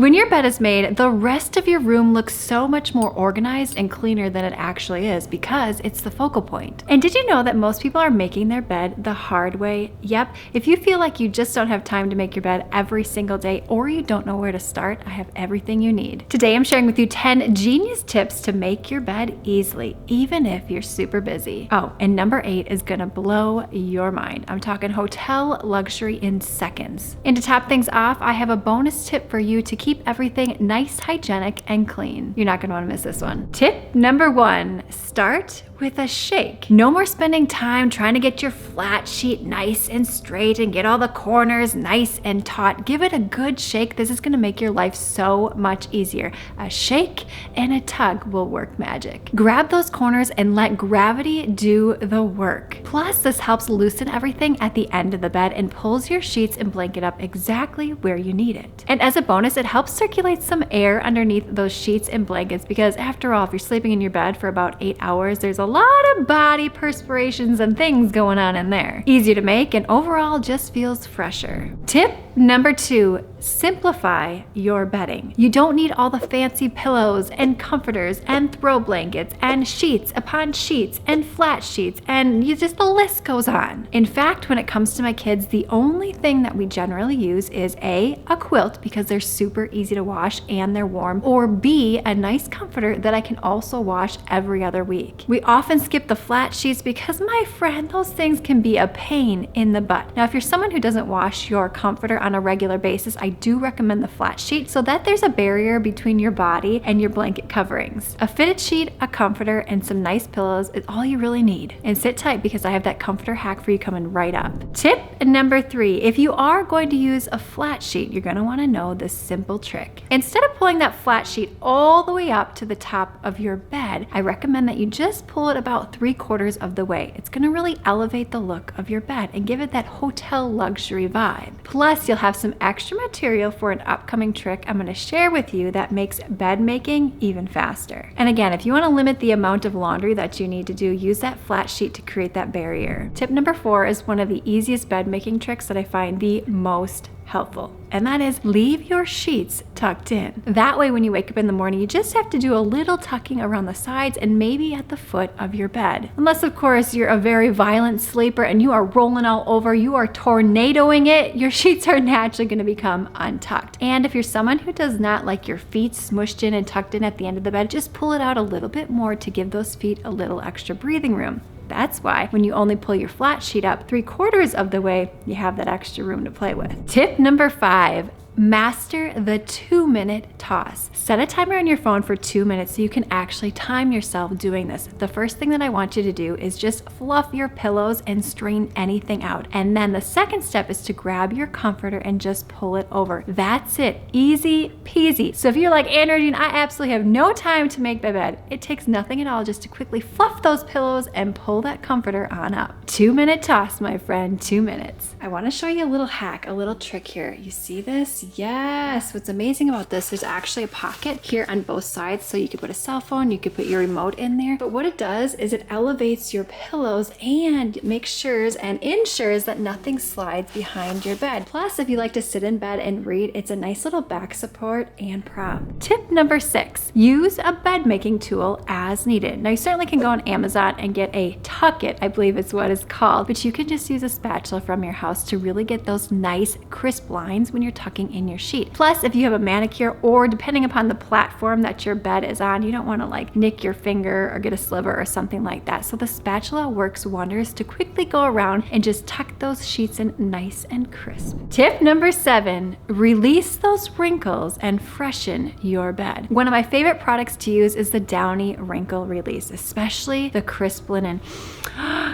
When your bed is made, the rest of your room looks so much more organized and cleaner than it actually is because it's the focal point. And did you know that most people are making their bed the hard way? Yep, if you feel like you just don't have time to make your bed every single day or you don't know where to start, I have everything you need. Today I'm sharing with you 10 genius tips to make your bed easily, even if you're super busy. Oh, and number 8 is gonna blow your mind. I'm talking hotel luxury in seconds. And to top things off, I have a bonus tip for you to keep everything nice, hygienic, and clean. You're not gonna wanna miss this one. Tip number 1, start with a shake. No more spending time trying to get your flat sheet nice and straight and get all the corners nice and taut. Give it a good shake. This is gonna make your life so much easier. A shake and a tug will work magic. Grab those corners and let gravity do the work. Plus, this helps loosen everything at the end of the bed and pulls your sheets and blanket up exactly where you need it. And as a bonus, it helps circulate some air underneath those sheets and blankets because after all, if you're sleeping in your bed for about 8 hours, there's a lot of body perspirations and things going on in there. Easier to make and overall just feels fresher. Tip number 2, simplify your bedding. You don't need all the fancy pillows and comforters and throw blankets and sheets upon sheets and flat sheets and the list goes on. In fact, when it comes to my kids, the only thing that we generally use is A, a quilt because they're super easy to wash and they're warm, or B, a nice comforter that I can also wash every other week. We often skip the flat sheets because, my friend, those things can be a pain in the butt. Now, if you're someone who doesn't wash your comforter on a regular basis, I do recommend the flat sheet so that there's a barrier between your body and your blanket coverings. A fitted sheet, a comforter, and some nice pillows is all you really need. And sit tight because I have that comforter hack for you coming right up. Tip number 3, if you are going to use a flat sheet, you're gonna wanna know this simple trick. Instead of pulling that flat sheet all the way up to the top of your bed, I recommend that you just pull it about 3/4 of the way. It's gonna really elevate the look of your bed and give it that hotel luxury vibe. Plus, you'll have some extra material for an upcoming trick I'm gonna share with you that makes bed making even faster. And again, if you wanna limit the amount of laundry that you need to do, use that flat sheet to create that barrier. Tip number 4 is one of the easiest bed making tricks that I find the most helpful, and that is leave your sheets tucked in. That way when you wake up in the morning, you just have to do a little tucking around the sides and maybe at the foot of your bed. Unless of course you're a very violent sleeper and you are rolling all over, you are tornadoing it, your sheets are naturally going to become untucked. And if you're someone who does not like your feet smushed in and tucked in at the end of the bed, just pull it out a little bit more to give those feet a little extra breathing room. That's why when you only pull your flat sheet up 3/4 of the way, you have that extra room to play with. Tip number 5, master the 2-minute toss. Set a timer on your phone for 2 minutes so you can actually time yourself doing this. The first thing that I want you to do is just fluff your pillows and strain anything out. And then the second step is to grab your comforter and just pull it over. That's it. Easy peasy. So if you're like, Andrea, I absolutely have no time to make my bed, it takes nothing at all just to quickly fluff those pillows and pull that comforter on up. 2-minute toss, my friend, 2 minutes. I want to show you a little hack, a little trick here. You see this? Yes. What's amazing about this, there's actually a pocket here on both sides, so you could put a cell phone, you could put your remote in there. But what it does is it elevates your pillows and makes sure and ensures that nothing slides behind your bed. Plus, if you like to sit in bed and read, it's a nice little back support and prop. Tip number 6, use a bed making tool as needed. Now you certainly can go on Amazon and get a tucket, I believe is what it's called, but you can just use a spatula from your house to really get those nice crisp lines when you're tucking in your sheet. Plus, if you have a manicure or depending upon the platform that your bed is on, you don't want to like nick your finger or get a sliver or something like that. So the spatula works wonders to quickly go around and just tuck those sheets in nice and crisp. Tip number 7, release those wrinkles and freshen your bed. One of my favorite products to use is the Downy Wrinkle Release, especially the crisp linen.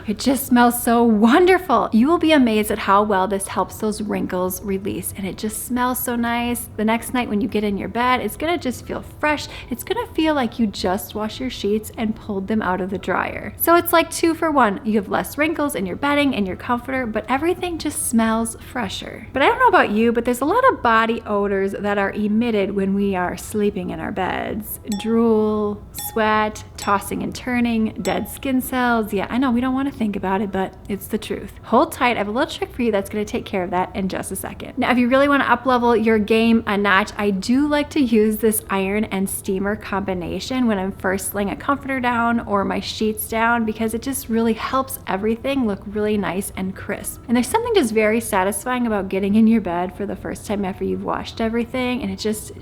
It just smells so wonderful. You will be amazed at how well this helps those wrinkles release, and it just smells so nice. The next night when you get in your bed, it's gonna just feel fresh. It's gonna feel like you just washed your sheets and pulled them out of the dryer. So it's like 2 for 1. You have less wrinkles in your bedding and your comforter, but everything just smells fresher. But I don't know about you, but there's a lot of body odors that are emitted when we are sleeping in our beds. Drool, sweat, tossing and turning, dead skin cells. Yeah, I know we don't want to think about it, but it's the truth. Hold tight. I have a little trick for you that's going to take care of that in just a second. Now, if you really want to up-level your game a notch, I do like to use this iron and steamer combination when I'm first laying a comforter down or my sheets down, because it just really helps everything look really nice and crisp. And there's something just very satisfying about getting in your bed for the first time after you've washed everything, and it's just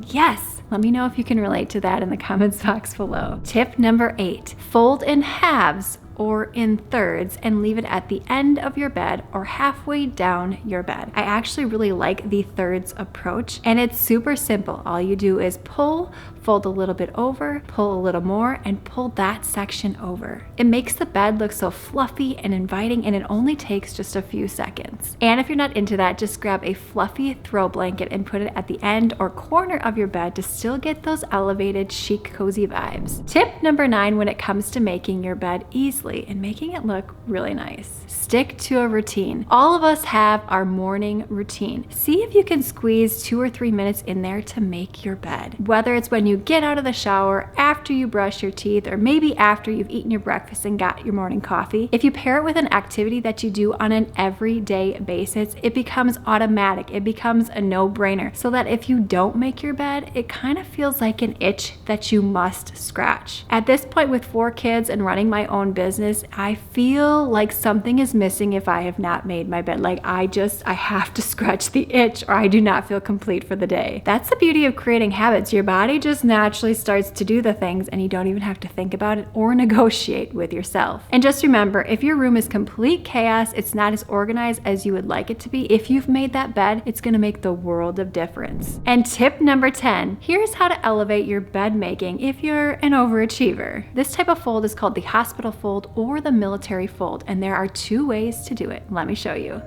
yes. Let me know if you can relate to that in the comments box below. Tip number 8, fold in halves or in thirds and leave it at the end of your bed or halfway down your bed. I actually really like the thirds approach, and it's super simple. All you do is pull, fold a little bit over, pull a little more, and pull that section over. It makes the bed look so fluffy and inviting, and it only takes just a few seconds. And if you're not into that, just grab a fluffy throw blanket and put it at the end or corner of your bed to still get those elevated, chic, cozy vibes. Tip number 9 when it comes to making your bed easily and making it look really nice. Stick to a routine. All of us have our morning routine. See if you can squeeze 2 or 3 minutes in there to make your bed. Whether it's when you get out of the shower, after you brush your teeth, or maybe after you've eaten your breakfast and got your morning coffee. If you pair it with an activity that you do on an everyday basis, it becomes automatic. It becomes a no-brainer. So that if you don't make your bed, it kind of feels like an itch that you must scratch. At this point, with 4 kids and running my own business, I feel like something is missing if I have not made my bed. Like I have to scratch the itch or I do not feel complete for the day. That's the beauty of creating habits. Your body just naturally starts to do the things and you don't even have to think about it or negotiate with yourself. And just remember, if your room is complete chaos, it's not as organized as you would like it to be, if you've made that bed, it's gonna make the world of difference. And tip number 10, here's how to elevate your bed making if you're an overachiever. This type of fold is called the hospital fold or the military fold, and there are 2 ways to do it. Let me show you.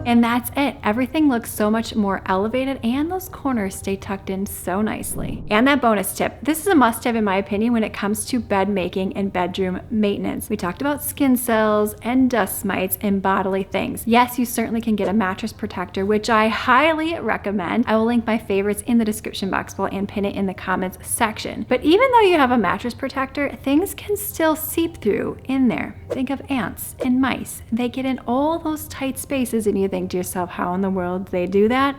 And that's it. Everything looks so much more elevated and those corners stay tucked in so nicely. And that bonus tip, this is a must-have in my opinion when it comes to bed making and bedroom maintenance. We talked about skin cells and dust mites and bodily things. Yes, you certainly can get a mattress protector, which I highly recommend. I will link my favorites in the description box below and pin it in the comments section. But even though you have a mattress protector, things can still seep through in there. Think of ants and mice. They get in all those tight spaces and you think to yourself, how in the world they do that?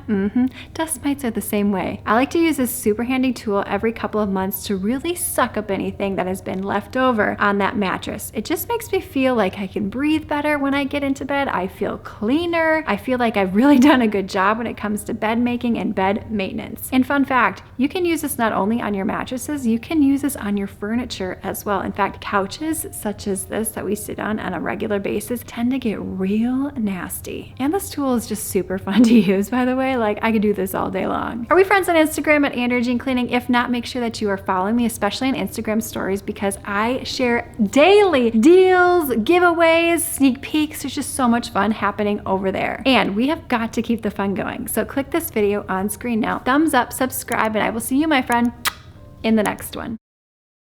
Dust mites are the same way. I like to use this super handy tool every couple of months to really suck up anything that has been left over on that mattress. It just makes me feel like I can breathe better when I get into bed. I feel cleaner. I feel like I've really done a good job when it comes to bed making and bed maintenance. And fun fact, you can use this not only on your mattresses, you can use this on your furniture as well. In fact, couches such as this that we sit on a regular basis tend to get real nasty. And this tool is just super fun to use, by the way. Like I could do this all day long. Are we friends on Instagram at Andrea Jean Cleaning? If not, make sure that you are following me, especially on Instagram stories, because I share daily deals, giveaways, sneak peeks. There's just so much fun happening over there. And we have got to keep the fun going. So click this video on screen now, thumbs up, subscribe, and I will see you, my friend, in the next one.